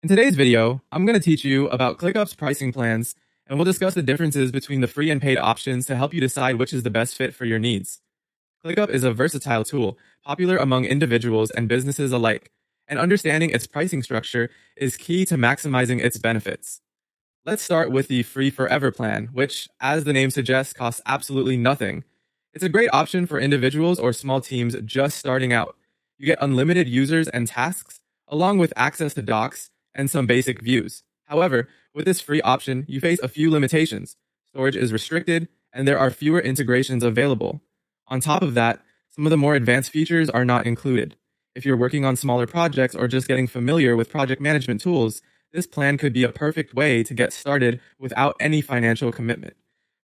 In today's video, I'm going to teach you about ClickUp's pricing plans, and we'll discuss the differences between the free and paid options to help you decide which is the best fit for your needs. ClickUp is a versatile tool, popular among individuals and businesses alike, and understanding its pricing structure is key to maximizing its benefits. Let's start with the free forever plan, which, as the name suggests, costs absolutely nothing. It's a great option for individuals or small teams just starting out. You get unlimited users and tasks, along with access to docs and some basic views. However, with this free option, you face a few limitations. Storage is restricted, and there are fewer integrations available. On top of that, some of the more advanced features are not included. If you're working on smaller projects or just getting familiar with project management tools, this plan could be a perfect way to get started without any financial commitment.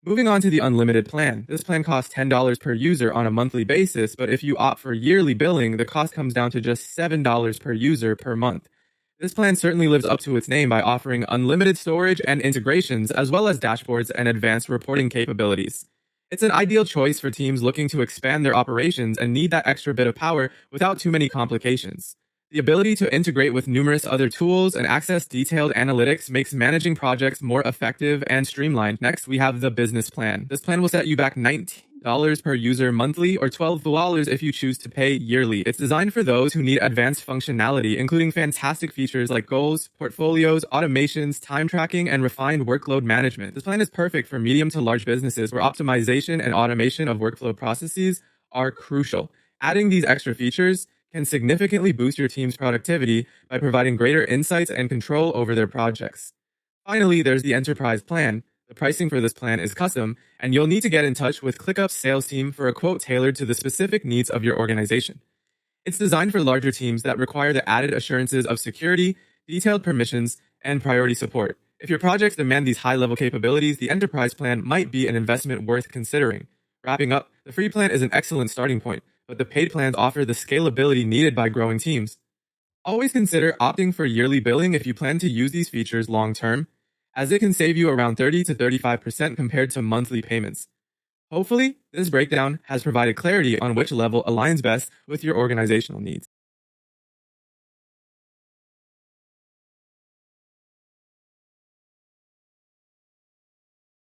Moving on to the unlimited plan. This plan costs $10 per user on a monthly basis, but if you opt for yearly billing, the cost comes down to just $7 per user per month. This plan certainly lives up to its name by offering unlimited storage and integrations, as well as dashboards and advanced reporting capabilities. It's an ideal choice for teams looking to expand their operations and need that extra bit of power without too many complications. The ability to integrate with numerous other tools and access detailed analytics makes managing projects more effective and streamlined. Next, we have the business plan. This plan will set you back $19 per user monthly or $12 if you choose to pay yearly. It's designed for those who need advanced functionality, including fantastic features like goals, portfolios, automations, time tracking, and refined workload management. This plan is perfect for medium to large businesses where optimization and automation of workflow processes are crucial. Adding these extra features can significantly boost your team's productivity by providing greater insights and control over their projects. Finally, there's the enterprise plan. The pricing for this plan is custom, and you'll need to get in touch with ClickUp's sales team for a quote tailored to the specific needs of your organization. It's designed for larger teams that require the added assurances of security, detailed permissions, and priority support. If your projects demand these high-level capabilities, the enterprise plan might be an investment worth considering. Wrapping up, the free plan is an excellent starting point, but the paid plans offer the scalability needed by growing teams. Always consider opting for yearly billing if you plan to use these features long-term, as it can save you around 30 to 35% compared to monthly payments. Hopefully, this breakdown has provided clarity on which level aligns best with your organizational needs.